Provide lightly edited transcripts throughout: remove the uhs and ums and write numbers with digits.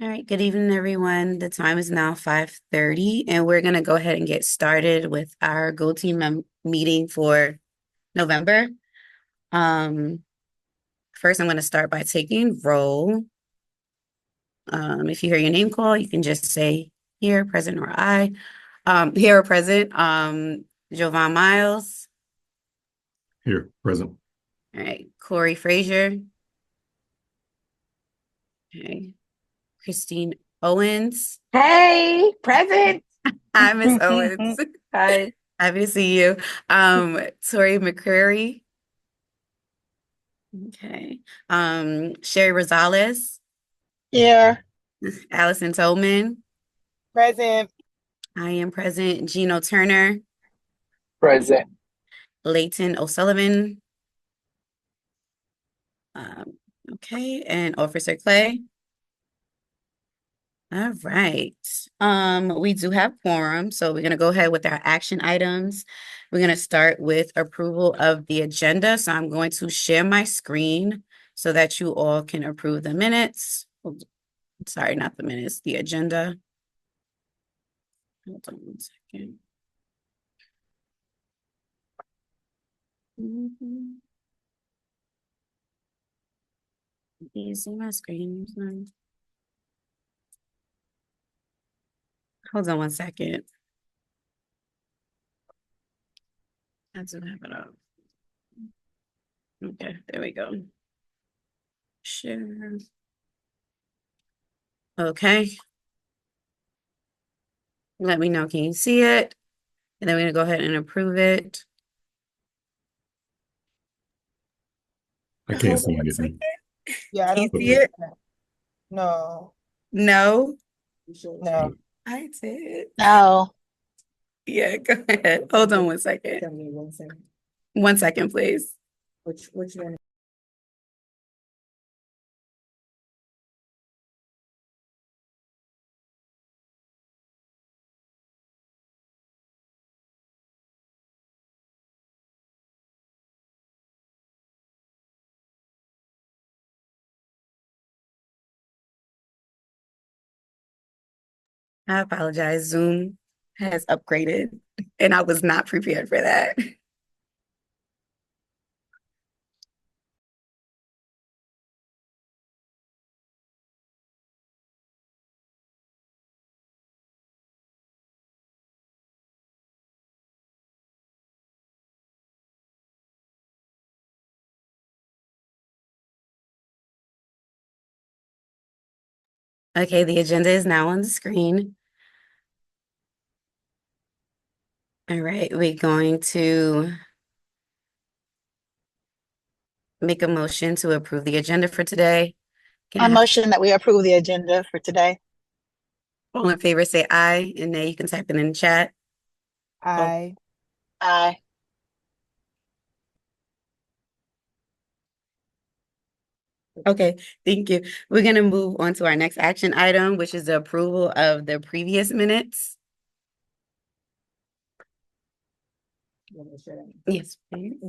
All right, good evening, everyone. The time is now 5:30, and we're going to go ahead and get started with our GoTeam meeting for November. Um, First, I'm going to start by taking roll. If you hear your name call, you can just say here, present, or I. Here or present. Jovan Miles. Here, present. All right, Corey Frazier. Okay, Christine Owens. Hey, present. Hi, Miss Owens. Hi. Happy to see you. Tori McCrary. Okay. Sherry Rosales, Here, Allison Tolman. present. I am present. Gino Turner, Present. Layton O'Sullivan. Um, okay, and Officer Clay. All right. We do have quorum, so we're gonna go ahead with our action items. We're gonna start with approval of the agenda. So I'm going to share my screen so that you all can approve the minutes. Oh, sorry, not the minutes, the agenda. Hold on one second. You see my screen? Hold on one second. I do have it up. Okay, there we go. Share. Okay. Let me know. Can you see it? And then we're gonna go ahead and approve it. I Hold can't on see one anything. second. Yeah, I Can you don't see think Okay. it? no. No, No. I did. No. Yeah, go ahead. Hold on one second. 1 second, please. Which one? I apologize. Zoom has upgraded, and I was not prepared for that. Okay, the agenda is now on the screen. All right, we're going to make a motion to approve the agenda for today. Can I I have motion that we approve the agenda for today. all in favor say aye, and then you can type it in the chat. Oh, Aye. Aye. okay, thank you. We're gonna move on to our next action item, which is the approval of the previous minutes. Yes, please.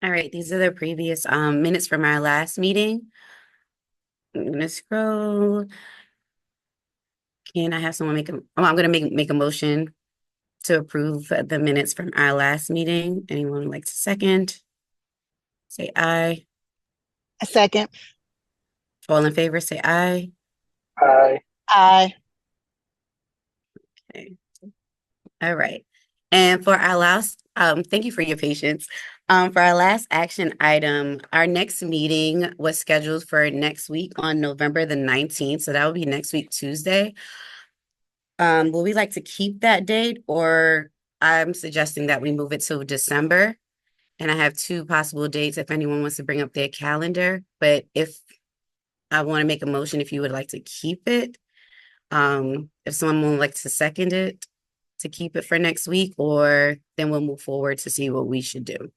All right, these are the previous minutes from our last meeting. I'm gonna scroll. Can I have someone make a, oh, I'm gonna make a motion to approve the minutes from our last meeting. Anyone would like to second? Say aye. A second. All in favor, say aye. Aye. Aye. Okay. All right. And for our last, thank you for your patience. For our last action item, our next meeting was scheduled for next week on November the 19th. So that will be next week, Tuesday. Will we like to keep that date, or I'm suggesting that we move it to December? And I have two possible dates if anyone wants to bring up their calendar. But if I want to make a motion, if you would like to keep it, if someone would like to second it to keep it for next week, or then we'll move forward to see what we should do.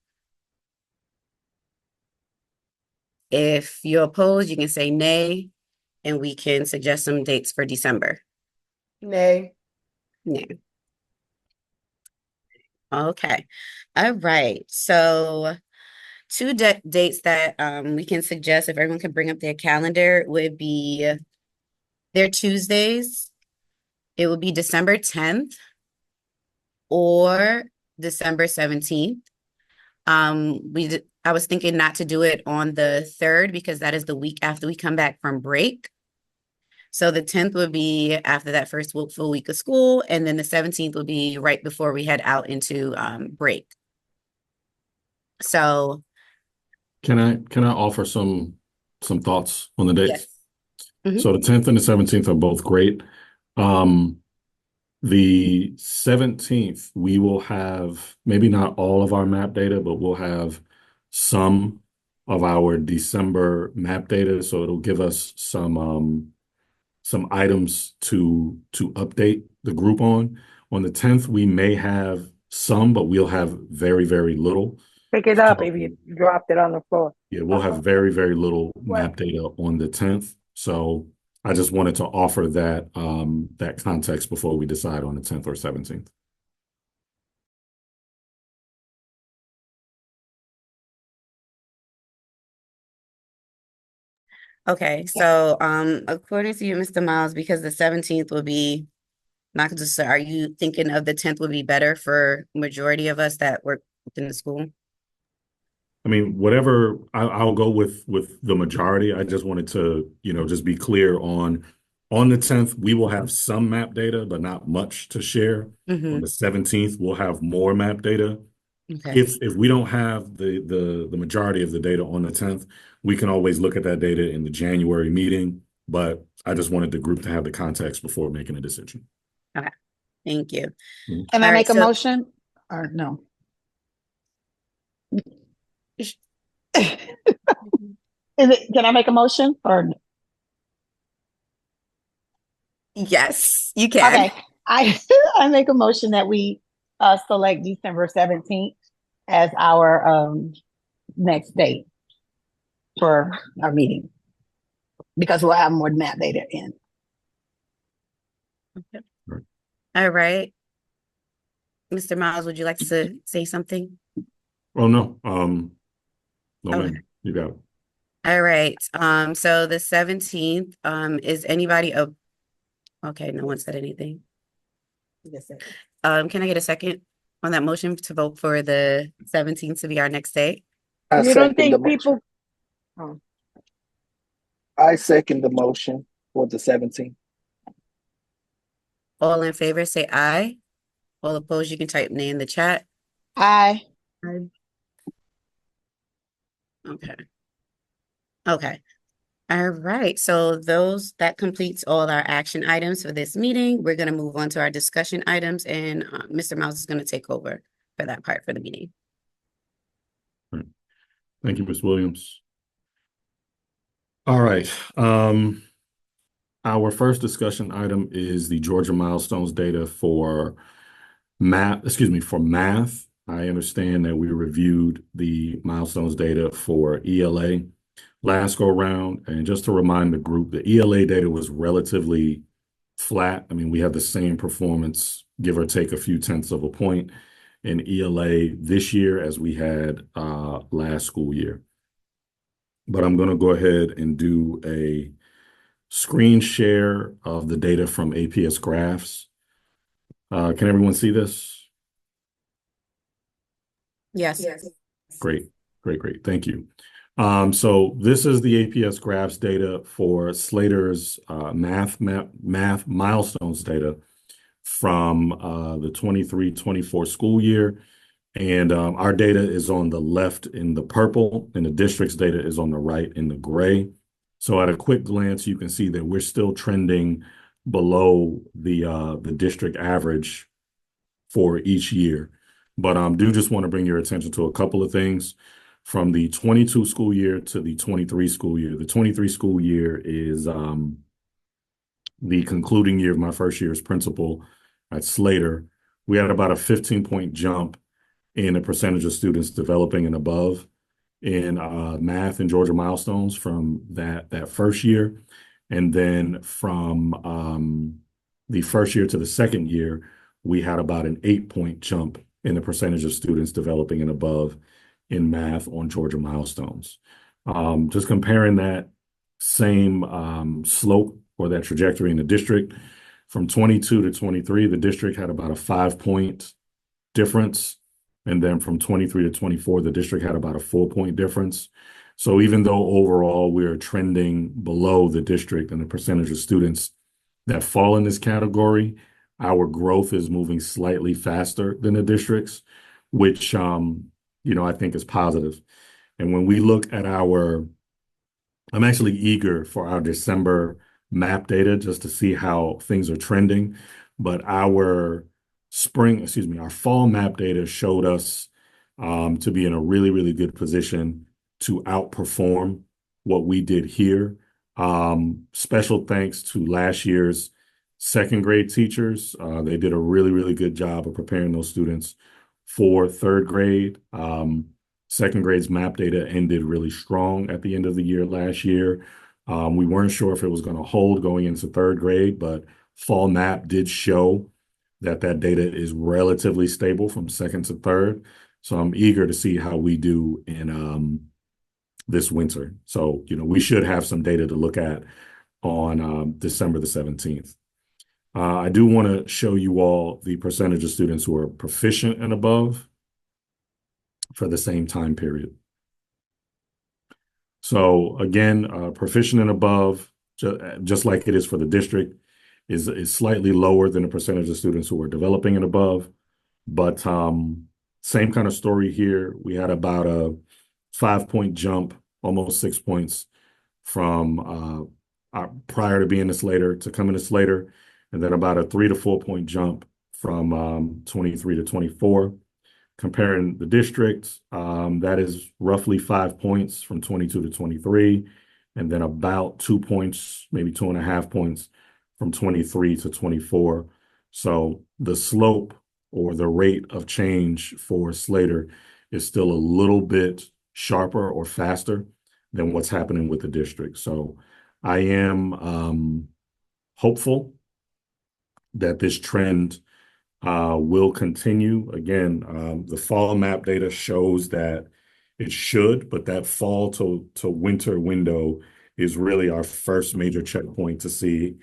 If you're opposed, you can say nay, and we can suggest some dates for December. Nay. Nay. Okay. All right. So two dates that we can suggest if everyone can bring up their calendar would be their Tuesdays. It would be December 10th or December 17th. I was thinking not to do it on the 3rd because that is the week after we come back from break. So the 10th would be after that first full week of school, and then the 17th would be right before we head out into break. So Can I offer some thoughts on the dates? yes. So the 10th and the 17th are both great. The 17th, we will have maybe not all of our map data, but we'll have some of our December map data. So it'll give us some items to update the group on. On the 10th, we may have some, but we'll have very, very little. Pick it up So, if you dropped it on the floor. yeah, we'll have very, very little map data on the 10th. So I just wanted to offer that that context before we decide on the 10th or 17th. Okay, so according to you, Mr. Miles, because the 17th will be not just, are you thinking of the 10th would be better for majority of us that work within the school? I mean, whatever, I'll go with the majority. I just wanted to, just be clear on the 10th, we will have some map data, but not much to share. On the 17th, we'll have more map data. Okay. If we don't have the majority of the data on the 10th, we can always look at that data in the January meeting. But I just wanted the group to have the context before making a decision. Okay. Thank you. Can I All make right, a so- motion or no? Can I make a motion or Yes, you can. okay? I I make a motion that we select December 17th as our next date for our meeting because we'll have more map data in. All right. Mr. Miles, would you like to say something? Oh, no. No, Okay. ma'am. You got it. All right. So the 17th, is anybody okay, no one said anything. Can I get a second on that motion to vote for the 17th to be our next day? You don't think people, I second the motion for the 17th. All in favor, say aye. All opposed, you can type nay in the chat. Aye. Okay. Okay. All right. So that completes all our action items for this meeting. We're going to move on to our discussion items, and Mr. Mouse is going to take over for that part for the meeting. Thank you, Ms. Williams. All right. Our first discussion item is the Georgia milestones data for math. I understand that we reviewed the milestones data for ELA last go round. And just to remind the group, the ELA data was relatively flat. I mean, we have the same performance, give or take a few tenths of a point in ELA this year as we had last school year. But I'm going to go ahead and do a screen share of the data from APS Graphs. Can everyone see this? Yes. Great. Thank you. So this is the APS Graphs data for Slater's math milestones data from the 23-24 school year. And our data is on the left in the purple, and the district's data is on the right in the gray. So at a quick glance, you can see that we're still trending below the district average for each year. But do just want to bring your attention to a couple of things from the 22 school year to the 23 school year. The 23 school year is the concluding year of my first year as principal at Slater. We had about a 15-point jump in the percentage of students developing and above in math and Georgia milestones from that first year. And then from the first year to the second year, we had about an 8-point jump in the percentage of students developing and above in math on Georgia milestones. Just comparing that same slope or that trajectory in the district from 22 to 23, the district had about a 5-point difference. And then from 23 to 24, the district had about a 4-point difference. So even though overall we're trending below the district and the percentage of students that fall in this category, our growth is moving slightly faster than the districts, which I think is positive. And when we look at I'm actually eager for our December map data just to see how things are trending. But our fall map data showed us to be in a really, really good position to outperform what we did here. Special thanks to last year's second grade teachers. They did a really, really good job of preparing those students for third grade. Second grade's map data ended really strong at the end of the year last year. We weren't sure if it was going to hold going into third grade, but fall map did show that data is relatively stable from second to third. So I'm eager to see how we do in this winter. So, we should have some data to look at on December the 17th. I do want to show you all the percentage of students who are proficient and above for the same time period. So again, proficient and above, just like it is for the district, is slightly lower than the percentage of students who are developing and above. But same kind of story here. We had about a 5-point jump, almost 6 points from prior to being a Slater to coming to Slater, and then about a 3 to 4-point jump from 23 to 24. Comparing the districts, that is roughly 5 points from 22 to 23, and then about 2 points, maybe 2.5 points from 23 to 24. So the slope or the rate of change for Slater is still a little bit sharper or faster than what's happening with the district. So I am hopeful that this trend will continue. Again, the fall map data shows that it should, but that fall to winter window is really our first major checkpoint to see,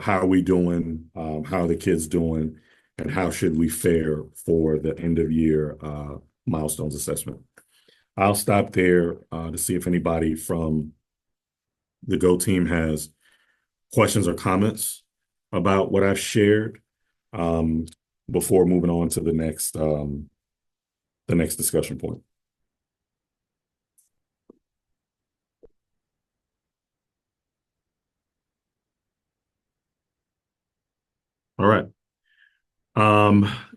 how are we doing, how are the kids doing, and how should we fare for the end of year milestones assessment. I'll stop there to see if anybody from the GoTeam has questions or comments about what I've shared. Before moving on to the next discussion point. All right.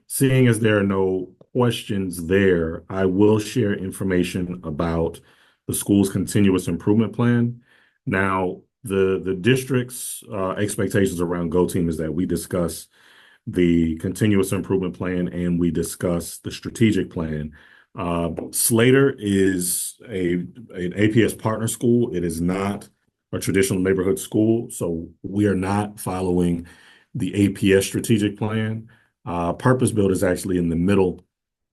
Seeing as there are no questions there, I will share information about the school's continuous improvement plan. Now, the district's expectations around GoTeam is that we discuss the continuous improvement plan and we discuss the strategic plan. Slater is an APS partner school. It is not a traditional neighborhood school, so we are not following the APS strategic plan. Purpose Built is actually in the middle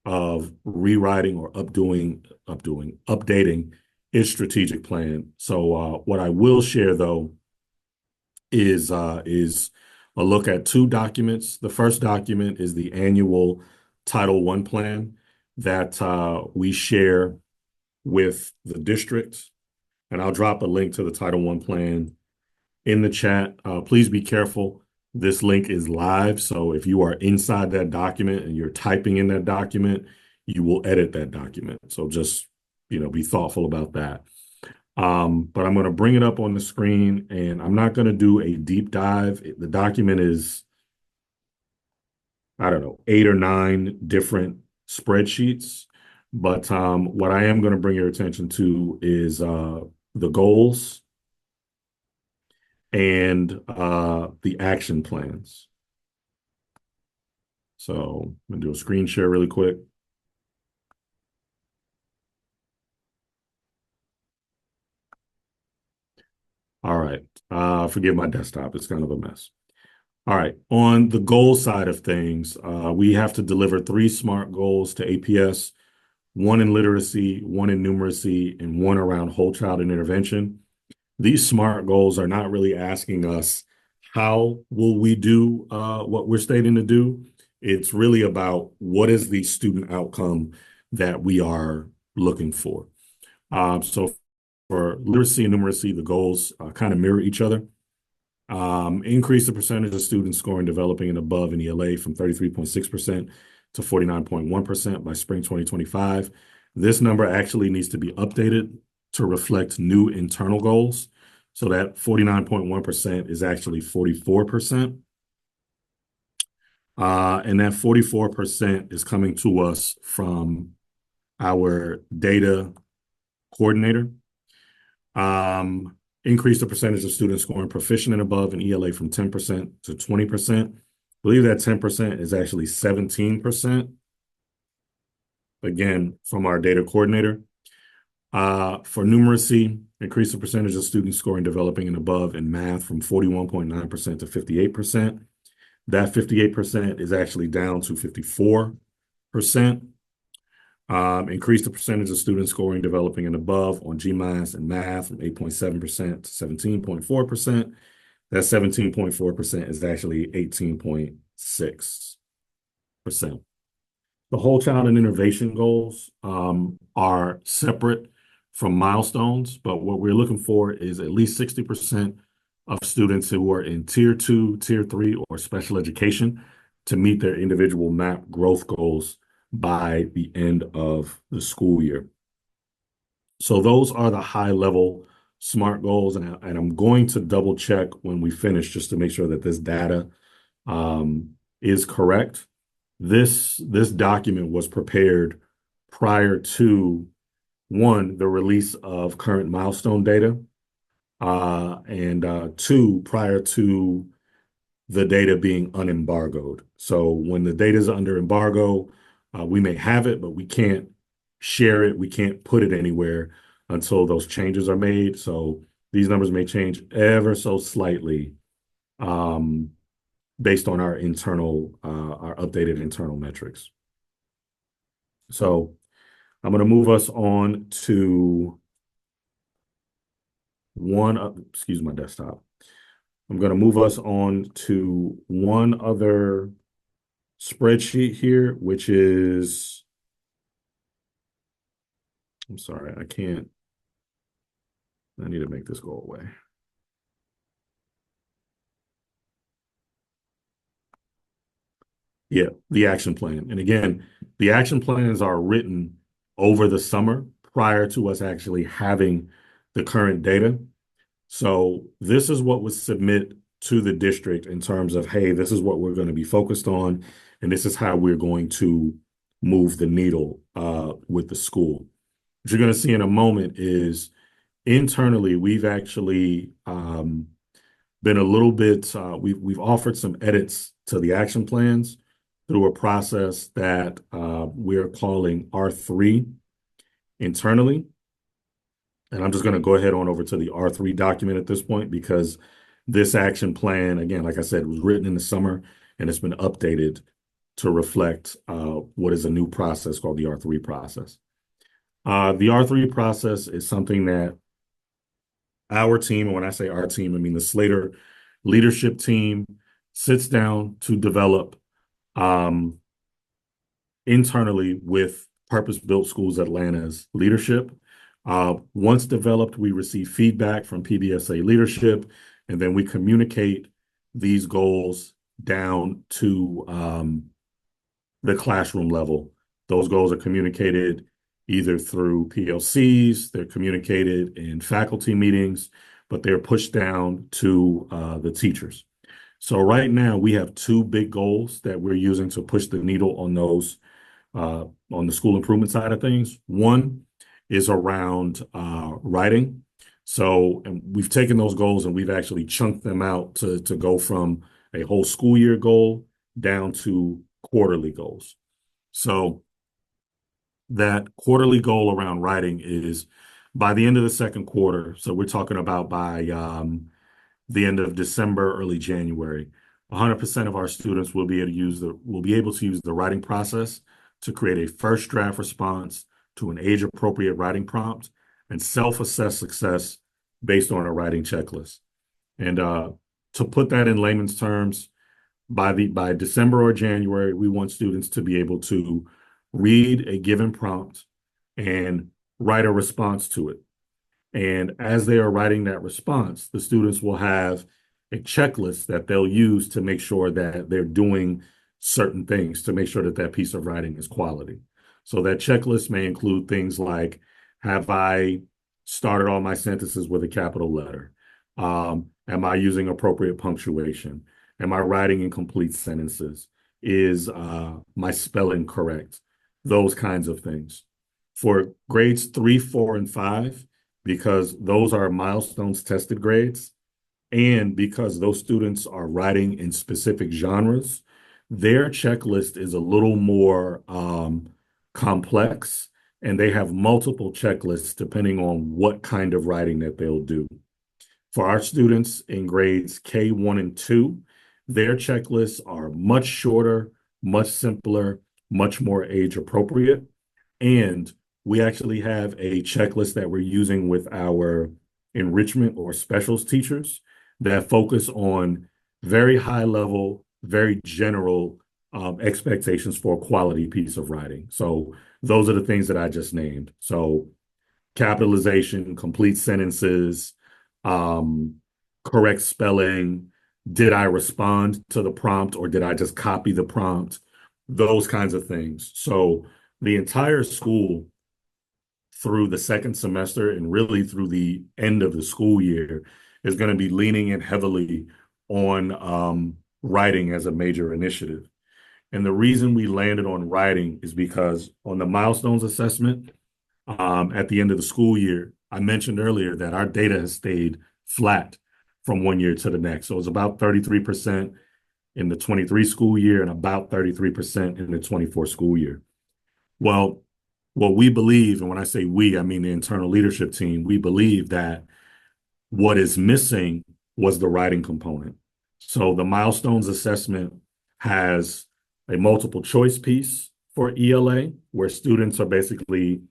of rewriting or updating its strategic plan. So what I will share though is a look at 2 documents. The first document is the annual Title I plan that we share with the district. And I'll drop a link to the Title I plan in the chat. Please be careful. This link is live. So if you are inside that document and you're typing in that document, you will edit that document. So just, be thoughtful about that. But I'm going to bring it up on the screen, and I'm not going to do a deep dive. The document is, I don't know, 8 or 9 different spreadsheets. But what I am going to bring your attention to is the goals and the action plans. So I'm going to do a screen share really quick. All right. Forgive my desktop. It's kind of a mess. All right. On the goal side of things, we have to deliver 3 SMART goals to APS, 1 in literacy, 1 in numeracy, and 1 around whole child and intervention. These SMART goals are not really asking us how will we do what we're stating to do. It's really about what is the student outcome that we are looking for. So for literacy and numeracy, the goals kind of mirror each other. Increase the percentage of students scoring developing and above in ELA from 33.6% to 49.1% by spring 2025. This number actually needs to be updated to reflect new internal goals. So that 49.1% is actually 44%. And that 44% is coming to us from our data coordinator. Increase the percentage of students scoring proficient and above in ELA from 10% to 20%. I believe that 10% is actually 17%. Again, from our data coordinator. For numeracy, increase the percentage of students scoring developing and above in math from 41.9% to 58%. That 58% is actually down to 54%. Increase the percentage of students scoring developing and above on GMAS and math from 8.7% to 17.4%. That 17.4% is actually 18.6%. The whole child and innovation goals are separate from milestones, but what we're looking for is at least 60% of students who are in tier 2, tier 3, or special education to meet their individual MAP growth goals by the end of the school year. So those are the high level SMART goals, and I'm going to double check when we finish just to make sure that this data is correct. This document was prepared prior to, 1, the release of current milestone data, and 2, prior to the data being unembargoed. So when the data is under embargo, we may have it, but we can't share it. We can't put it anywhere until those changes are made. So these numbers may change ever so slightly based on our updated internal metrics. So I'm going to move us on to excuse my desktop. I'm going to move us on to one other spreadsheet here, which is, I'm sorry, I need to make this go away. Yeah, the action plan. And again, the action plans are written over the summer prior to us actually having the current data. So this is what was submit to the district in terms of, hey, this is what we're going to be focused on, and this is how we're going to move the needle with the school. What you're going to see in a moment is internally, we've actually been a little bit, we've offered some edits to the action plans through a process that we're calling R3 internally. And I'm just going to go ahead on over to the R3 document at this point because this action plan, again, like I said, was written in the summer and it's been updated to reflect what is a new process called the R3 process. The R3 process is something that our team, and when I say our team, I mean the Slater leadership team, sits down to develop internally with Purpose-Built Schools Atlanta's leadership. Once developed, we receive feedback from PBSA leadership, and then we communicate these goals down to the classroom level Those goals are communicated either through PLCs, they're communicated in faculty meetings, but they're pushed down to the teachers. So right now we have two big goals that we're using to push the needle on those on the school improvement side of things. One is around writing. So and we've taken those goals and we've actually chunked them out to go from a whole school year goal down to quarterly goals. So that quarterly goal around writing is by the end of the second quarter. So we're talking about by the end of December, early January, 100% of our students will be able to use the writing process to create a first draft response to an age-appropriate writing prompt and self-assess success based on a writing checklist. And to put that in layman's terms, by December or January, we want students to be able to read a given prompt and write a response to it. And as they are writing that response, the students will have a checklist that they'll use to make sure that they're doing certain things to make sure that that piece of writing is quality. So that checklist may include things like, have I started all my sentences with a capital letter? Am I using appropriate punctuation? Am I writing in complete sentences? Is my spelling correct? Those kinds of things. For grades 3, 4, and 5, because those are milestones tested grades, and because those students are writing in specific genres, their checklist is a little more complex, and they have multiple checklists depending on what kind of writing that they'll do. For our students in grades K1 and 2, their checklists are much shorter, much simpler, much more age appropriate. And we actually have a checklist that we're using with our enrichment or specials teachers that focus on very high level, very general expectations for a quality piece of writing. So those are the things that I just named. So capitalization, complete sentences, correct spelling, did I respond to the prompt or did I just copy the prompt? Those kinds of things. So the entire school through the second semester and really through the end of the school year is going to be leaning in heavily on writing as a major initiative. And the reason we landed on writing is because on the milestones assessment at the end of the school year, I mentioned earlier that our data has stayed flat from one year to the next. So it's about 33% in the 23 school year and about 33% in the 24 school year. Well, what we believe, and when I say we, I mean the internal leadership team, we believe that what is missing was the writing component. So the milestones assessment has a multiple choice piece for ELA, where students are basically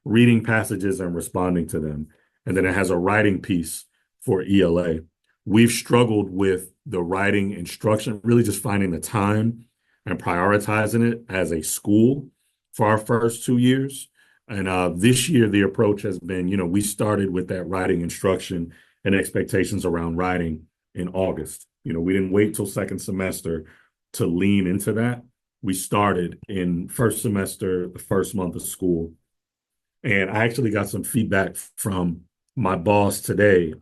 reading passages and responding to them. And then it has a writing piece for ELA. We've struggled with the writing instruction, really just finding the time and prioritizing it as a school for our first 2 years. And this year, the approach has been, we started with that writing instruction and expectations around writing in August. We didn't wait till second semester to lean into that. We started in first semester, the first month of school. And I actually got some feedback from my boss today,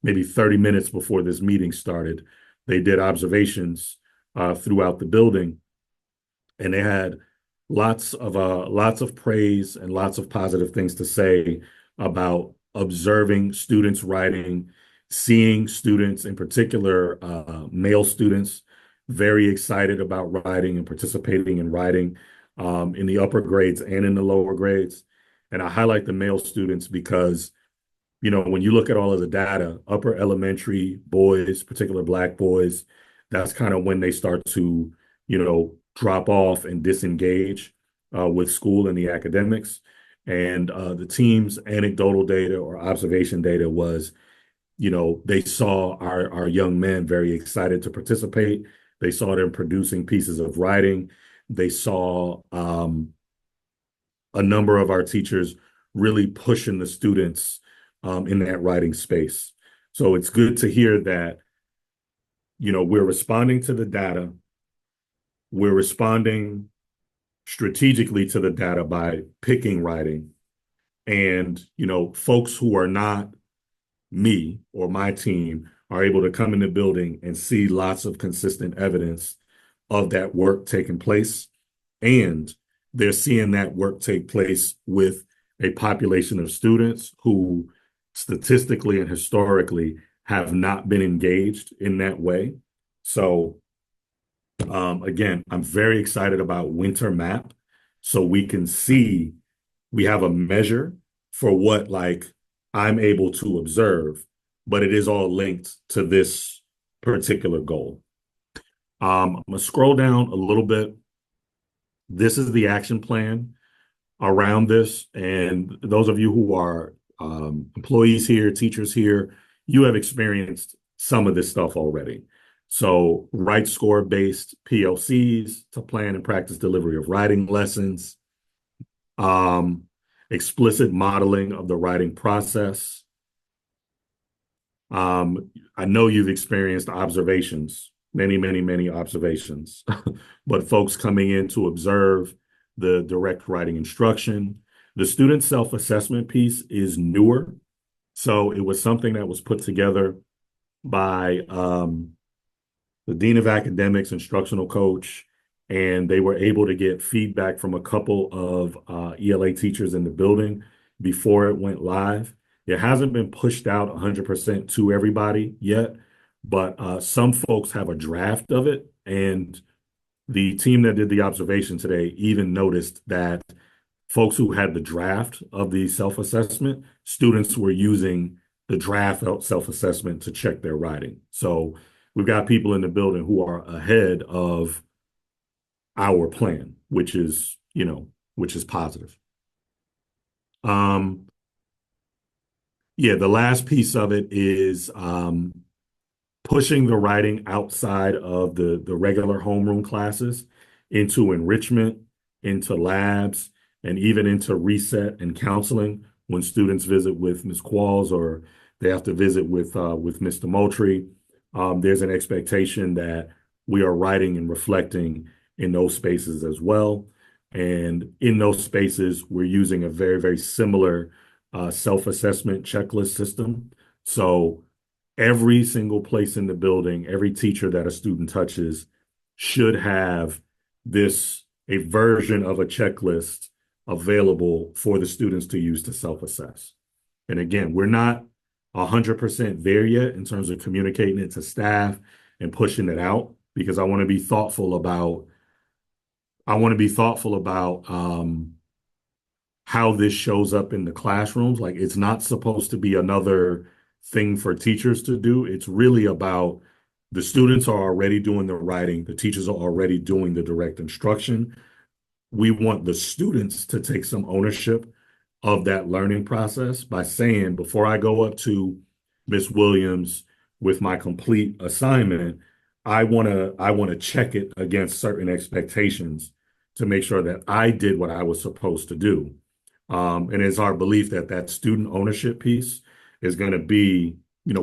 maybe 30 minutes before this meeting started. They did observations throughout the building, and they had lots of praise and lots of positive things to say about observing students writing, seeing students, in particular male students, very excited about writing and participating in writing in the upper grades and in the lower grades. And I highlight the male students because, when you look at all of the data, upper elementary boys, particular Black boys, that's kind of when they start to, drop off and disengage with school and the academics. And the team's anecdotal data or observation data was, they saw our young men very excited to participate. They saw them producing pieces of writing. They saw a number of our teachers really pushing the students in that writing space. So it's good to hear that, we're responding to the data. We're responding strategically to the data by picking writing. And, folks who are not me or my team are able to come in the building and see lots of consistent evidence of that work taking place. And they're seeing that work take place with a population of students who statistically and historically have not been engaged in that way. So again, I'm very excited about Winter Map so we can see, we have a measure for what like I'm able to observe, but it is all linked to this particular goal. I'm gonna scroll down a little bit. This is the action plan around this. And those of you who are employees here, teachers here, you have experienced some of this stuff already. So right score based PLCs to plan and practice delivery of writing lessons, explicit modeling of the writing process. I know you've experienced observations, many, many, many observations, but folks coming in to observe the direct writing instruction. The student self-assessment piece is newer. So it was something that was put together by the Dean of Academics, instructional coach, and they were able to get feedback from a couple of ELA teachers in the building before it went live. It hasn't been pushed out 100% to everybody yet, but some folks have a draft of it. And the team that did the observation today even noticed that folks who had the draft of the self-assessment, students were using the draft self-assessment to check their writing. So we've got people in the building who are ahead of our plan, which is positive. Yeah, the last piece of it is pushing the writing outside of the regular homeroom classes into enrichment, into labs, and even into reset and counseling when students visit with Ms. Qualls or they have to visit with Mr. Moultrie. There's an expectation that we are writing and reflecting in those spaces as well. And in those spaces, we're using a very, very similar self-assessment checklist system. So every single place in the building, every teacher that a student touches should have a version of a checklist available for the students to use to self-assess. And again, we're not 100% there yet in terms of communicating it to staff and pushing it out because I want to be thoughtful about how this shows up in the classrooms. Like it's not supposed to be another thing for teachers to do. It's really about the students are already doing the writing, the teachers are already doing the direct instruction. We want the students to take some ownership of that learning process by saying, before I go up to Miss Williams with my complete assignment, I want to check it against certain expectations to make sure that I did what I was supposed to do. And it's our belief that that student ownership piece is going to be,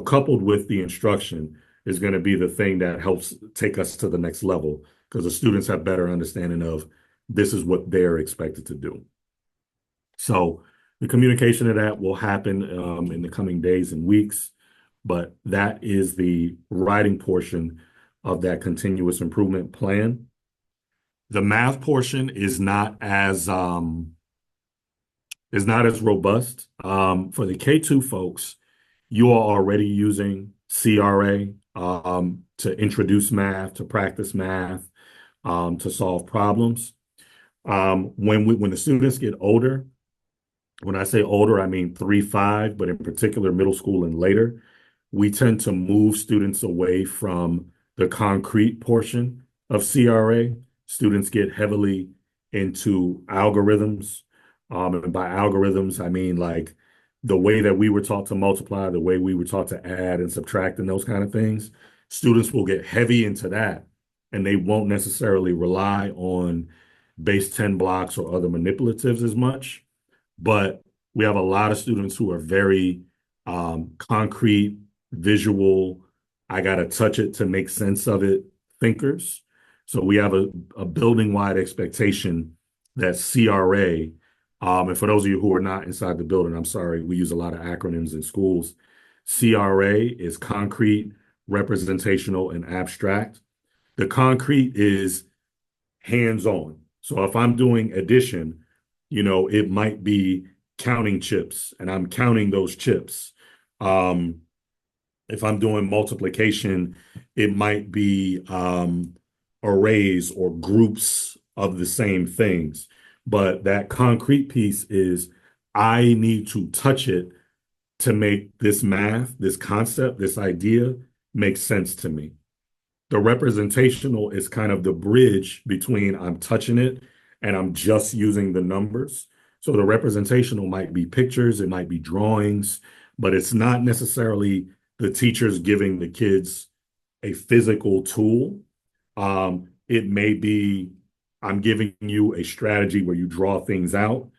coupled with the instruction, is going to be the thing that helps take us to the next level because the students have better understanding of this is what they're expected to do. So the communication of that will happen in the coming days and weeks, but that is the writing portion of that continuous improvement plan. The math portion is not as robust. For the K2 folks, you are already using CRA to introduce math, to practice math, to solve problems. When the students get older, when I say older, I mean 3, 5, but in particular middle school and later, we tend to move students away from the concrete portion of CRA. Students get heavily into algorithms. And by algorithms, I mean like the way that we were taught to multiply, the way we were taught to add and subtract and those kind of things. Students will get heavy into that and they won't necessarily rely on base 10 blocks or other manipulatives as much. But we have a lot of students who are very concrete, visual, I got to touch it to make sense of it thinkers. So we have a building-wide expectation that CRA, and for those of you who are not inside the building, I'm sorry, we use a lot of acronyms in schools. CRA is concrete, representational, and abstract. The concrete is hands-on. So if I'm doing addition, it might be counting chips and I'm counting those chips. If I'm doing multiplication, it might be arrays or groups of the same things. But that concrete piece is I need to touch it to make this math, this concept, this idea make sense to me. The representational is kind of the bridge between I'm touching it and I'm just using the numbers. So the representational might be pictures, it might be drawings, but it's not necessarily the teachers giving the kids a physical tool. It may be I'm giving you a strategy where you draw things out,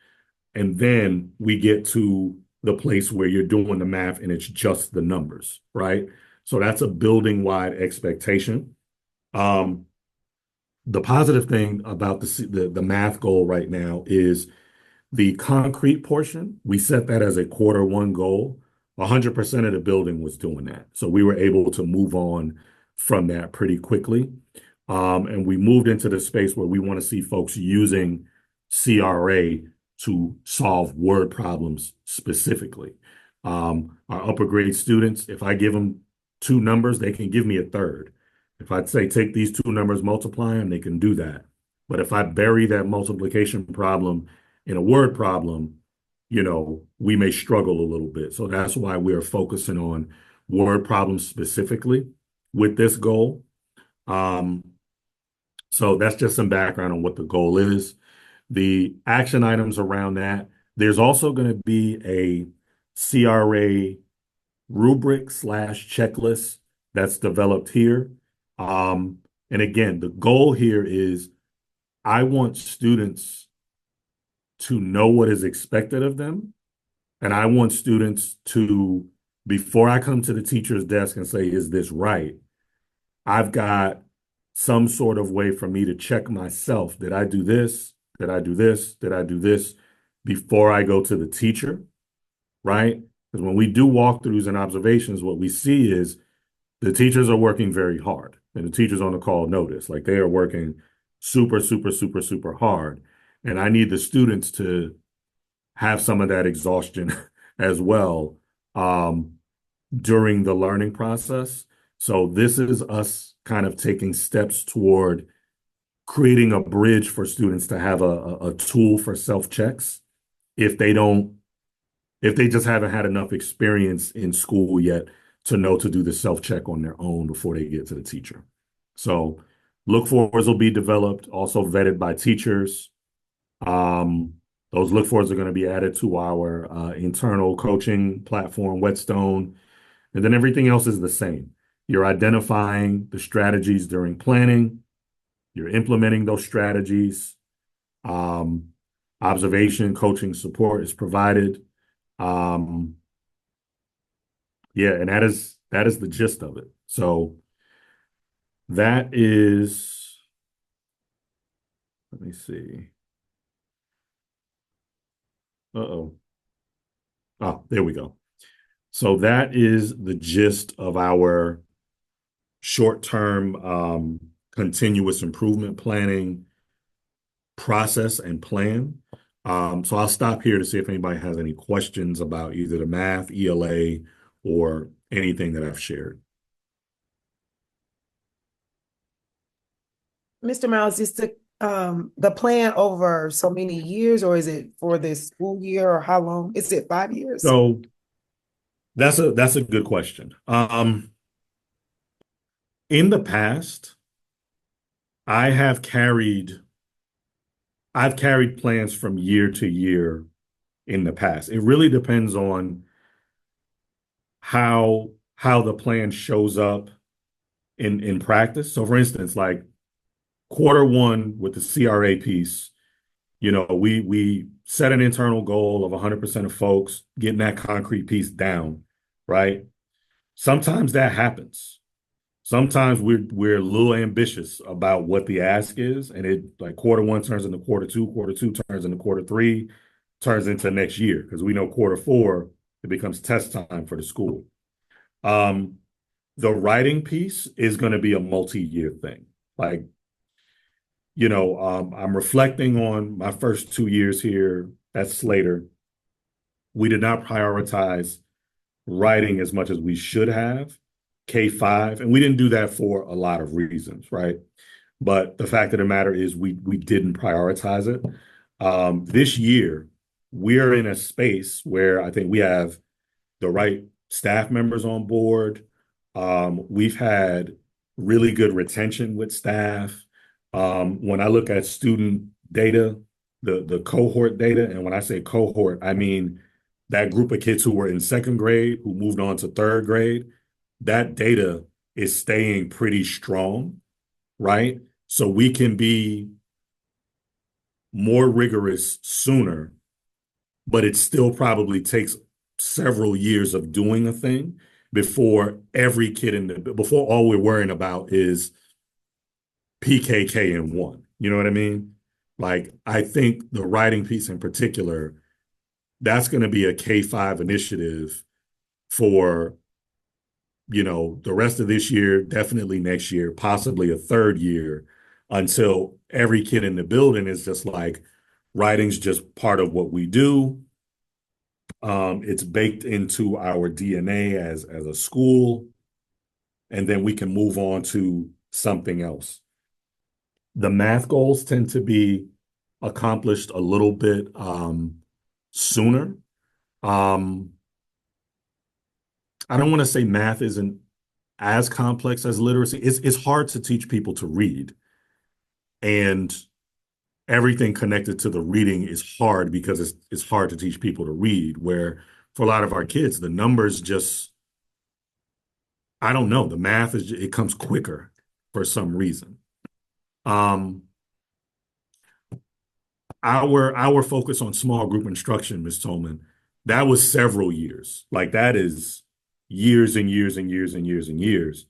and then we get to the place where you're doing the math and it's just the numbers, right? So that's a building wide expectation. Um, the positive thing about the math goal right now is the concrete portion. We set that as a quarter 1 goal. 100% of the building was doing that. So we were able to move on from that pretty quickly. And we moved into the space where we want to see folks using CRA to solve word problems specifically. Our upper grade students, if I give them 2 numbers, they can give me a third. If I say take these 2 numbers, multiply them, they can do that. But if I bury that multiplication problem in a word problem, we may struggle a little bit. So that's why we're focusing on word problems specifically with this goal. So that's just some background on what the goal is. The action items around that, there's also going to be a CRA rubric / checklist that's developed here. And again, the goal here is I want students to know what is expected of them. And I want students to, before I come to the teacher's desk and say, is this right? I've got some sort of way for me to check myself. Did I do this? Did I do this? Did I do this before I go to the teacher? Right? Because when we do walkthroughs and observations, what we see is the teachers are working very hard. And the teachers on the call notice, like they are working super, super, super, super hard. And I need the students to have some of that exhaustion as well during the learning process. So this is us kind of taking steps toward creating a bridge for students to have a tool for self-checks if they just haven't had enough experience in school yet to know to do the self-check on their own before they get to the teacher. So look-fors will be developed, also vetted by teachers. Those look-fors are going to be added to our internal coaching platform, Whetstone, and then everything else is the same. You're identifying the strategies during planning. You're implementing those strategies. Observation, coaching, support is provided. Yeah, and that is the gist of it. So that is, let me see. Uh-oh. Oh, there we go. So that is the gist of our short-term continuous improvement planning process and plan. So I'll stop here to see if anybody has any questions about either the math, ELA, or anything that I've shared. Mr. Miles, is the plan over so many years, or is it for this school year, or how long? Is it 5 years? So that's a good question. In the past, I've carried plans from year to year in the past. It really depends on how the plan shows up in practice. So for instance, like quarter 1 with the CRA piece, we set an internal goal of 100% of folks getting that concrete piece down, right? Sometimes that happens. sometimes we're a little ambitious about what the ask is, and it like quarter 1 turns into quarter 2 turns into quarter 3, turns into next year because we know quarter 4 it becomes test time for the school. Um, the writing piece is going to be a multi-year thing. Like, I'm reflecting on my first 2 years here at Slater. We did not prioritize writing as much as we should have, K5, and we didn't do that for a lot of reasons, right? But the fact of the matter is we didn't prioritize it. This year, we're in a space where I think we have the right staff members on board. We've had really good retention with staff. When I look at student data, the cohort data, and when I say cohort, I mean that group of kids who were in second grade who moved on to third grade, that data is staying pretty strong, right? So we can be more rigorous sooner, but it still probably takes several years of doing a thing before every kid before all we're worrying about is PKK in one. You know what I mean? Like, I think the writing piece in particular, that's going to be a K5 initiative for, the rest of this year, definitely next year, possibly a third year, until every kid in the building is just like, writing's just part of what we do. It's baked into our DNA as a school, and then we can move on to something else. The math goals tend to be accomplished a little bit sooner. Um, I don't want to say math isn't as complex as literacy. It's hard to teach people to read, and everything connected to the reading is hard because it's hard to teach people to read. Where for a lot of our kids, the numbers just, I don't know, the math it comes quicker for some reason. Um, our focus on small group instruction, Ms. Tolman, that was several years. Like, that is years and years and years and years and years.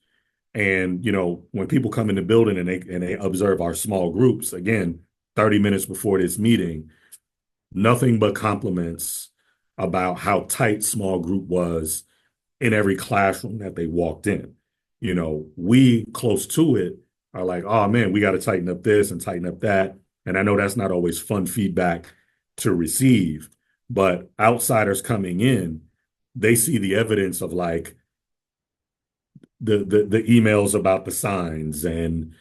And when people come in the building and they observe our small groups, again, 30 minutes before this meeting, nothing but compliments about how tight small group was in every classroom that they walked in. We close to it are like, oh man, we got to tighten up this and tighten up that. And I know that's not always fun feedback to receive, but outsiders coming in, they see the evidence of like the emails about the signs and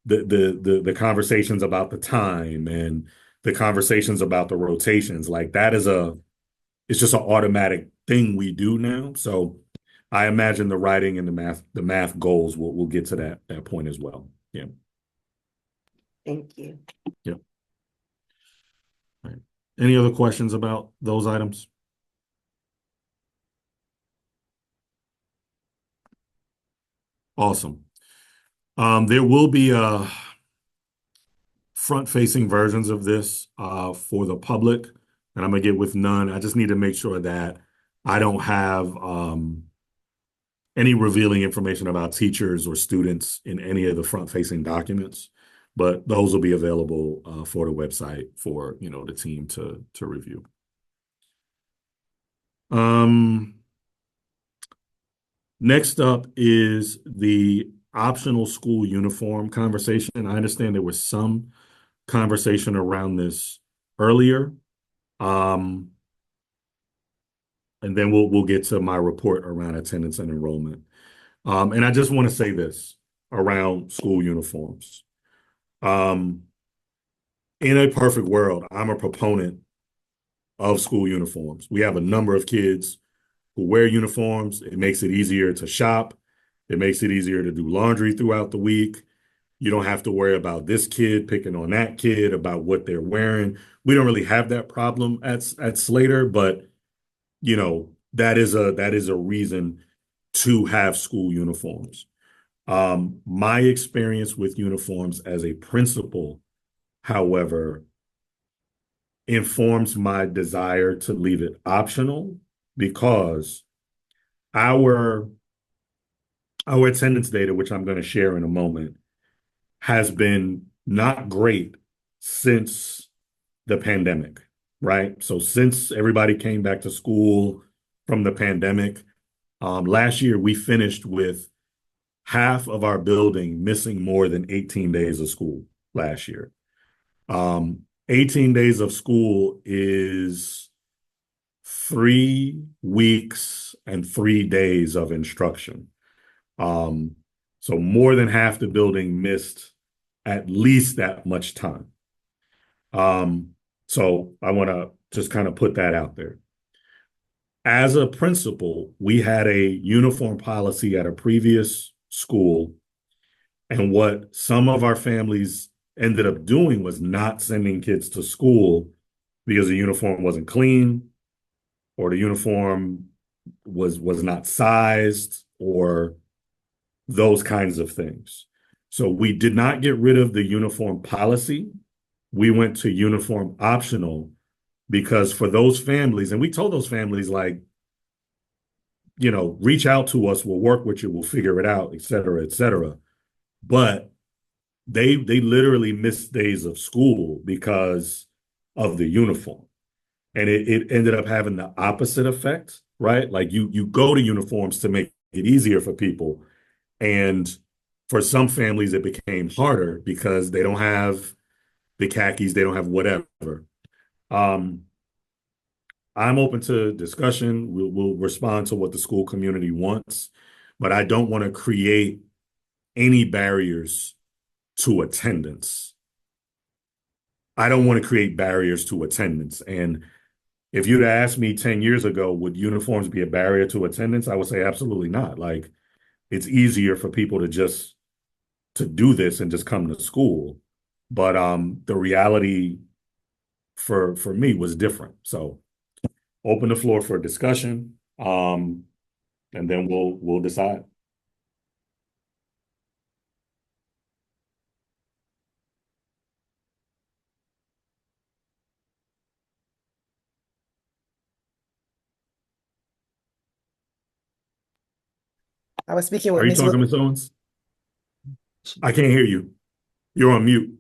the conversations about the time and the conversations about the rotations. Like, that is it's just an automatic thing we do now. So I imagine the writing and the math goals will get to that point as well. Yeah. Thank you. Yeah. All right. Any other questions about those items? Awesome. There will be front-facing versions of this for the public, and I'm gonna get with none. I just need to make sure that I don't have any revealing information about teachers or students in any of the front-facing documents, but those will be available for the website for the team to review. Next up is the optional school uniform conversation. I understand there was some conversation around this earlier. And then we'll get to my report around attendance and enrollment. And I just want to say this around school uniforms. In a perfect world, I'm a proponent of school uniforms. We have a number of kids who wear uniforms. It makes it easier to shop. It makes it easier to do laundry throughout the week. You don't have to worry about this kid picking on that kid about what they're wearing. We don't really have that problem at Slater, but that is a reason to have school uniforms. My experience with uniforms as a principal, however, informs my desire to leave it optional because our our attendance data, which I'm going to share in a moment, has been not great since the pandemic, right? So since everybody came back to school from the pandemic, last year we finished with half of our building missing more than 18 days of school last year. 18 days of school is 3 weeks and 3 days of instruction. So more than half the building missed at least that much time. So I want to just kind of put that out there. As a principal, we had a uniform policy at a previous school, and what some of our families ended up doing was not sending kids to school because the uniform wasn't clean or the uniform was not sized or those kinds of things. So we did not get rid of the uniform policy. We went to uniform optional because for those families, and we told those families, like, reach out to us, we'll work with you, we'll figure it out, et cetera, et cetera. But they literally missed days of school because of the uniform. And it ended up having the opposite effect, right? Like you go to uniforms to make it easier for people. And for some families, it became harder because they don't have the khakis, they don't have whatever. I'm open to discussion. We'll respond to what the school community wants, but I don't want to create any barriers to attendance. I don't want to create barriers to attendance. And if you'd asked me 10 years ago, would uniforms be a barrier to attendance? I would say absolutely not. Like, it's easier for people to do this and just come to school. But the reality for me was different. So open the floor for discussion, and then we'll decide. I was speaking Are with you Miss talking, Williams. Ms. Owens? I can't hear you. You're on mute.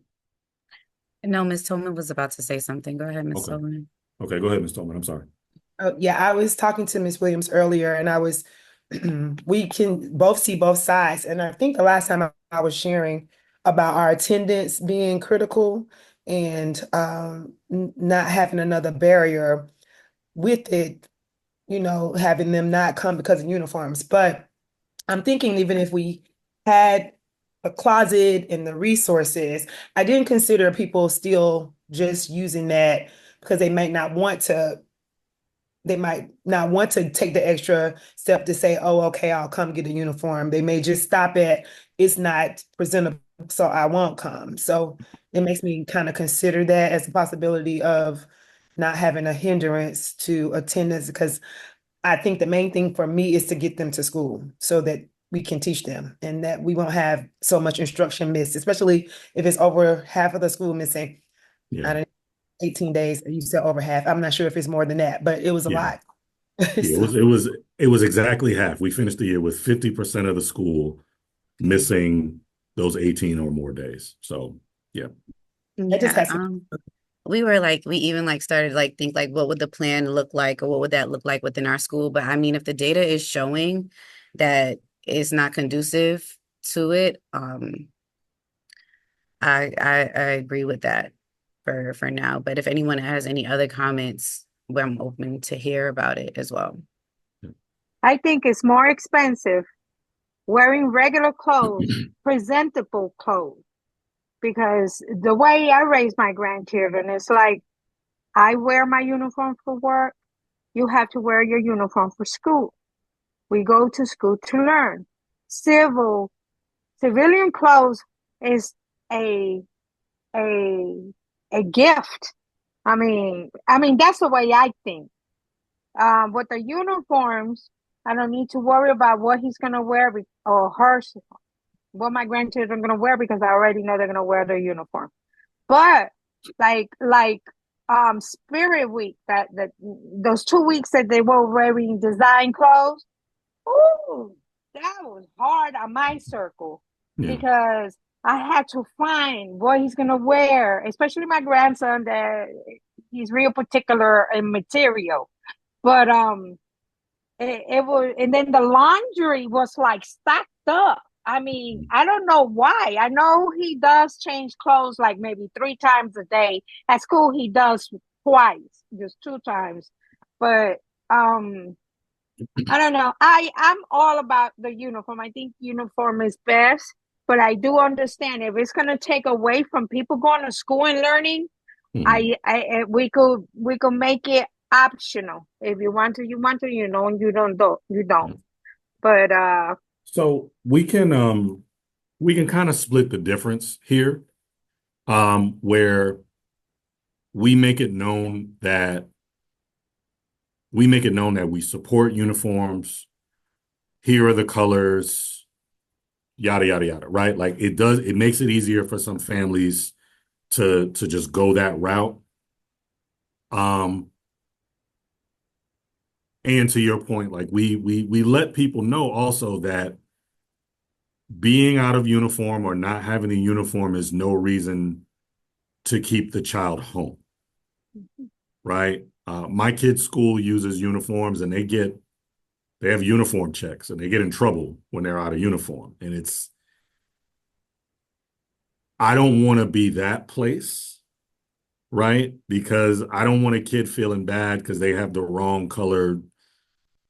No, Ms. Tolman was about to say something. Go ahead, Ms. Okay. Tolman. Okay, go ahead, Ms. Tolman. I'm sorry. Oh, yeah, I was talking to Miss Williams earlier, and we can both see both sides. And I think the last time I was sharing about our attendance being critical and not having another barrier with it, having them not come because of uniforms. But I'm thinking even if we had a closet and the resources, I didn't consider people still just using that because they might not want to take the extra step to say, oh, okay, I'll come get a uniform. They may just stop at, it's not presentable, so I won't come. So it makes me kind of consider that as a possibility of not having a hindrance to attendance, because I think the main thing for me is to get them to school so that we can teach them and that we won't have so much instruction missed, especially if it's over half of the school missing. I Yeah. don't 18 days, you said over half. I'm not sure if it's more than that, but it was a Yeah. lot. Yeah, So, it was exactly half. We finished the year with 50% of the school missing those 18 or more days. So yeah. I just Yeah, had some. we even like started like think like what would the plan look like or what would that look like within our school? But I mean, if the data is showing that it's not conducive to it, I agree with that for now. But if anyone has any other comments, well, I'm open to hear about it as well. I think it's more expensive wearing regular clothes, presentable clothes, because the way I raise my grandchildren is like I wear my uniform for work. You have to wear your uniform for school. We go to school to learn. Civilian clothes is a a a gift. I mean that's the way I think. With the uniforms, I don't need to worry about what he's gonna wear or her, what my grandchildren are gonna wear, because I already know they're gonna wear their uniform. But like Spirit Week, that those 2 weeks that they were wearing design clothes, ooh, that was hard on my circle Yeah. because I had to find what he's gonna wear, especially my grandson that he's real particular in material. But it was, and then the laundry was like stacked up. I mean, I don't know why. I know he does change clothes like maybe 3 times a day. At school, he does twice, just 2 times. But I don't know. I'm all about the uniform. I think uniform is best, but I do understand if it's gonna take away from people going to school and learning, Mhm. we could make it optional. If you want to, you want to, and you don't, you don't. But So we can kind of split the difference here, where we make it known that we support uniforms. Here are the colors, yada yada yada, right? Like it makes it easier for some families to just go that route. Um, and to your point, like we let people know also that being out of uniform or not having a uniform is no reason to keep the child home, right? My kid's school uses uniforms and they have uniform checks and they get in trouble when they're out of uniform. And I don't want to be that place, right? Because I don't want a kid feeling bad because they have the wrong colored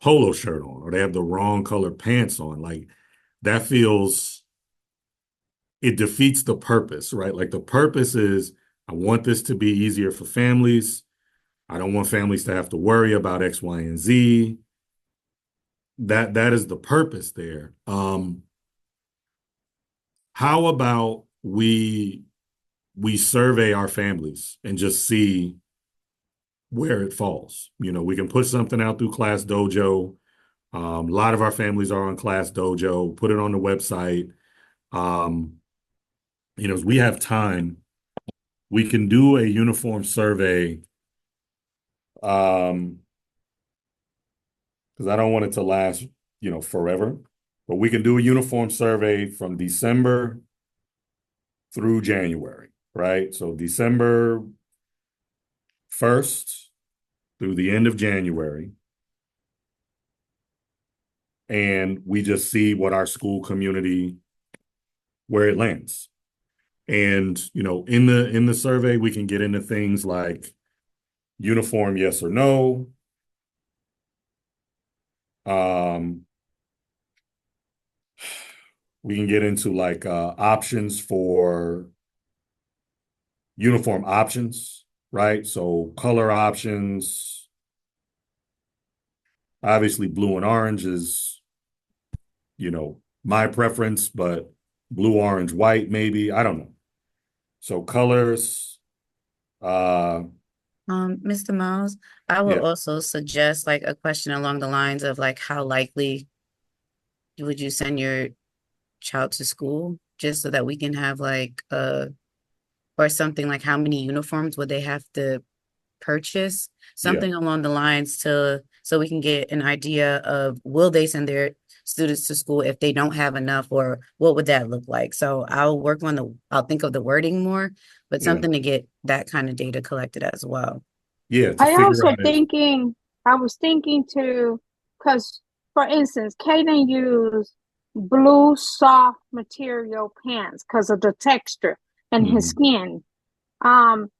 polo shirt on or they have the wrong colored pants on. Like that it defeats the purpose, right? Like the purpose is I want this to be easier for families. I don't want families to have to worry about X, Y, and Z. That is the purpose there. How about we survey our families and just see where it falls? We can put something out through Class Dojo. A lot of our families are on Class Dojo. Put it on the website. Um, if we have time, we can do a uniform survey. Because I don't want it to last, forever. But we can do a uniform survey from December through January, right? So December 1st through the end of January. And we just see what our school community, where it lands. And, in the survey, we can get into things like uniform, yes or no. Um, we can get into like options for uniform options, right? So color options, obviously blue and orange is, my preference, but blue, orange, white, maybe. I don't know. So colors, uh, Mr. Miles, I would yeah, also suggest like a question along the lines of like how likely would you send your child to school, just so that we can have like or something like how many uniforms would they have to purchase, yeah, something along the lines to so we can get an idea of will they send their students to school if they don't have enough, or what would that look like. So I'll think of the wording more, but yeah, something to get that kind of data collected as well. yeah, to I figure also out if, thinking, I was thinking too, because for instance, Kaden used blue soft material pants because of the texture and his mhm, skin. Um,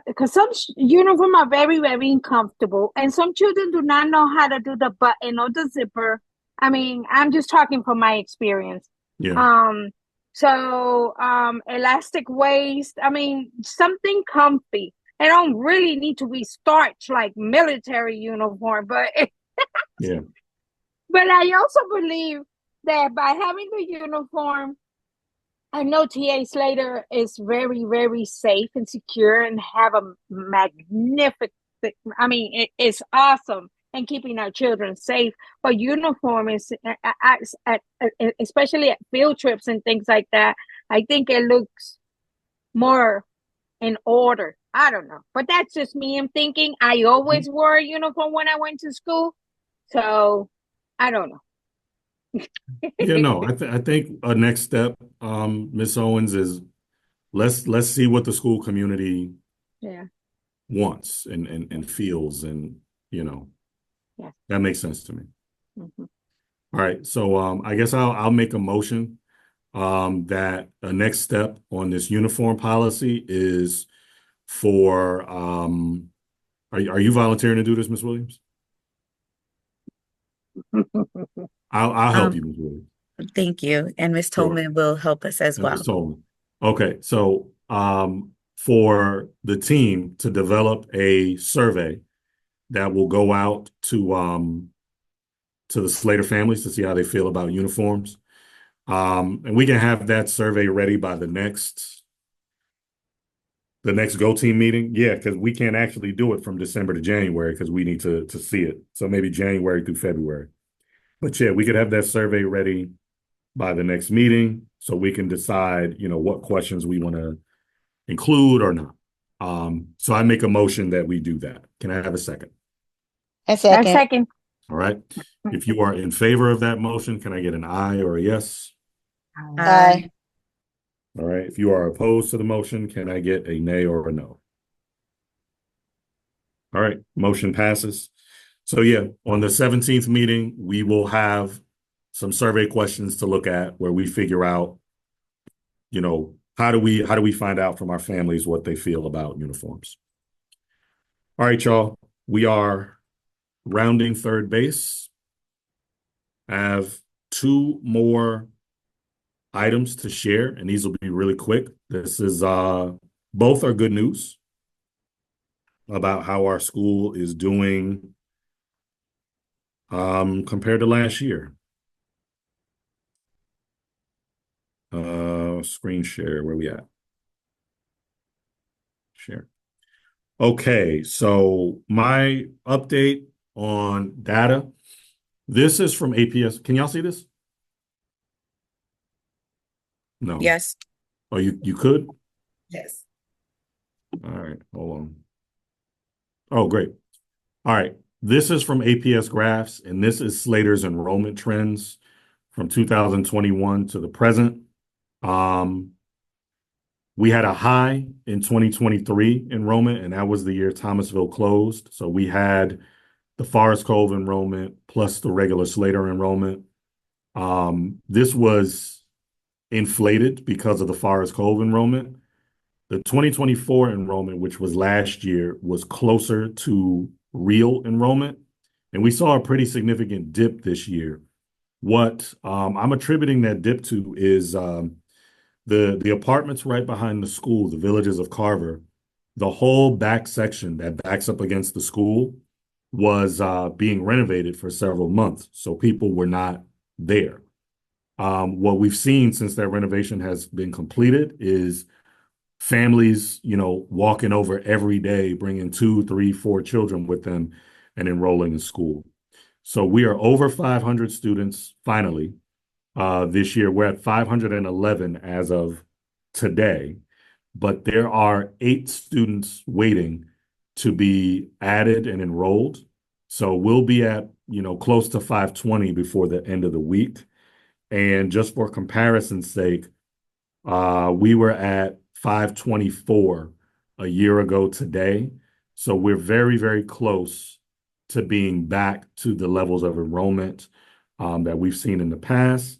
because some uniform are very, very uncomfortable, and some children do not know how to do the button or the zipper. I mean, I'm just talking from my experience. yeah, Um, so elastic waist. I mean, something comfy. It don't really need to be starched like military uniform, but yeah, but I also believe that by having the uniform, I know TA Slater is very, very safe and secure and have a magnificent, I mean, it's awesome and keeping our children safe. But uniform is, especially at field trips and things like that, I think it looks more in order. I don't know. But that's just me. I'm thinking I always wore a uniform when I went to school. So I don't know. Yeah, no, I think a next step, Miss Owens, is let's see what the school community Yeah, wants and feels, and you know, yeah. that makes sense to me. Mhm. All right, so I guess I'll make a motion that a next step on this uniform policy is for are you volunteering to do this, Miss Williams? I'll help Um, you, Miss Williams. thank you. And Miss Sure. Tolman will help us as And Miss well. Tolman. Okay, so for the team to develop a survey that will go out to the Slater families to see how they feel about uniforms. And we can have that survey ready by the next GoTeam meeting. Yeah, because we can't actually do it from December to January because we need to see it. So maybe January through February. But yeah, we could have that survey ready by the next meeting so we can decide, what questions we want to include or not. So I make a motion that we do that. Can I have a second? A A second. second. All right. If you are in favor of that motion, can I get an aye or a yes? Aye. All right. If you are opposed to the motion, can I get a nay or a no? All right. Motion passes. So yeah, on the 17th meeting, we will have some survey questions to look at where we figure out, how do we find out from our families what they feel about uniforms. All right, y'all. We are rounding third base. I have two more items to share, and these will be really quick. This is both are good news about how our school is doing compared to last year. Screen share, where we at? Share. Okay, so my update on data. This is from APS. Can y'all see this? No. Yes. Oh, you could? Yes. All right, hold on. Oh, great. All right. This is from APS Graphs, and this is Slater's enrollment trends from 2021 to the present. Um, we had a high in 2023 enrollment, and that was the year Thomasville closed. So we had the Forest Cove enrollment plus the regular Slater enrollment. This was inflated because of the Forest Cove enrollment. The 2024 enrollment, which was last year, was closer to real enrollment. And we saw a pretty significant dip this year. What I'm attributing that dip to is the apartments right behind the school, the Villages of Carver. The whole back section that backs up against the school was being renovated for several months. So people were not there. What we've seen since that renovation has been completed is families, walking over every day, bringing two, three, four children with them and enrolling in school. So we are over 500 students finally this year. We're at 511 as of today, but there are 8 students waiting to be added and enrolled. So we'll be at, close to 520 before the end of the week. And just for comparison's sake, we were at 524 a year ago today. So we're very, very close to being back to the levels of enrollment that we've seen in the past.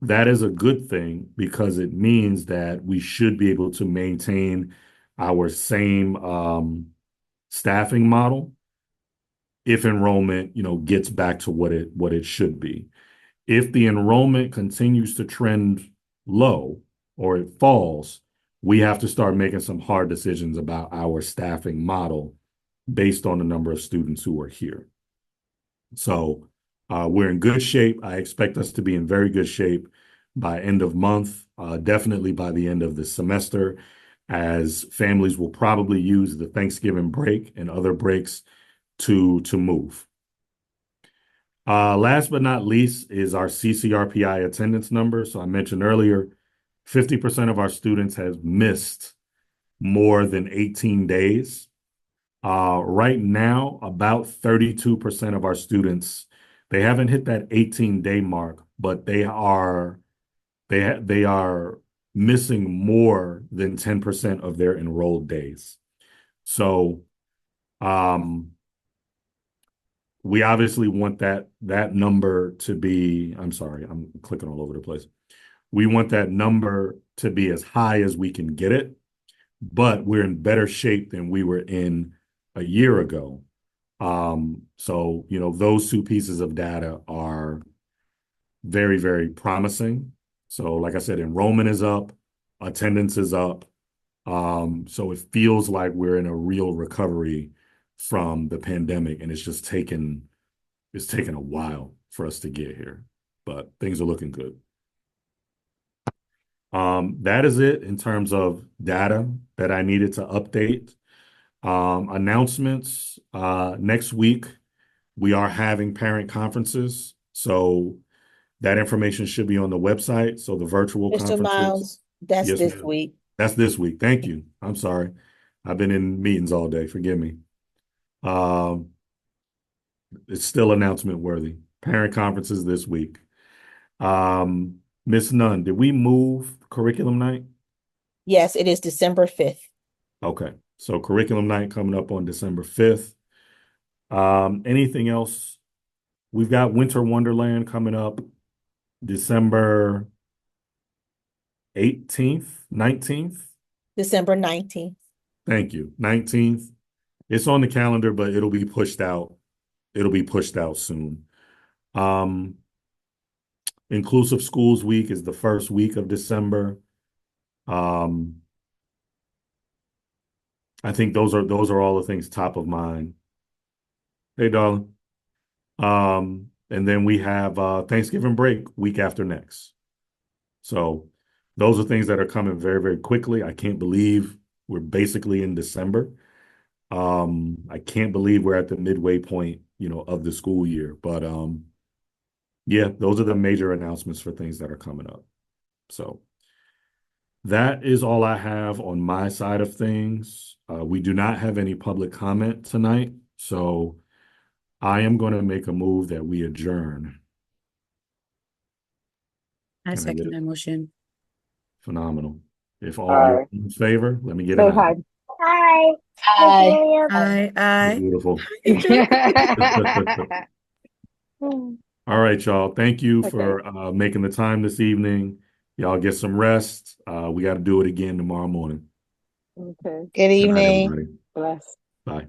That is a good thing because it means that we should be able to maintain our same staffing model if enrollment, gets back to what it should be. If the enrollment continues to trend low or it falls, we have to start making some hard decisions about our staffing model based on the number of students who are here. So we're in good shape. I expect us to be in very good shape by end of month, definitely by the end of the semester, as families will probably use the Thanksgiving break and other breaks to move. Last but not least is our CCRPI attendance number. So I mentioned earlier, 50% of our students have missed more than 18 days. Right now, about 32% of our students They haven't hit that 18-day mark, but they are missing more than 10% of their enrolled days. So um we obviously want that number to be, I'm sorry, I'm clicking all over the place. We want that number to be as high as we can get it, but we're in better shape than we were in a year ago. So, those two pieces of data are very, very promising. So, like I said, enrollment is up, attendance is up. So it feels like we're in a real recovery from the pandemic, and it's taken a while for us to get here, but things are looking good. That is it in terms of data that I needed to update. Announcements. Next week, we are having parent conferences. So that information should be on the website. So the virtual Mr. conferences. Miles, that's Yes, this ma'am. week. That's this week. Thank you. I'm sorry. I've been in meetings all day. Forgive me. Um, it's still announcement worthy. Parent conferences this week. Miss Nunn, did we move curriculum night? Yes, it is December 5th. Okay. So curriculum night coming up on December 5th. Anything else? We've got Winter Wonderland coming up December 18th, 19th. December 19th. Thank you. 19th. It's on the calendar, but it'll be pushed out. It'll be pushed out soon. Um, Inclusive Schools Week is the first week of December. I think those are all the things top of mind. Hey, darling. And then we have Thanksgiving break week after next. So those are things that are coming very, very quickly. I can't believe we're basically in December. I can't believe we're at the midway point, of the school year. But yeah, those are the major announcements for things that are coming up. So that is all I have on my side of things. We do not have any public comment tonight, so I am going to make a move that we adjourn. I Can I get second it? that motion. Phenomenal. If all you're in favor, let me get an Say aye. hi. Hi. Aye. Beautiful. Hi. All right, y'all. Thank you Okay. for making the time this evening. Y'all get some rest. We got to do it again tomorrow morning. Okay. Good Good night, evening. everybody. Bless. Bye.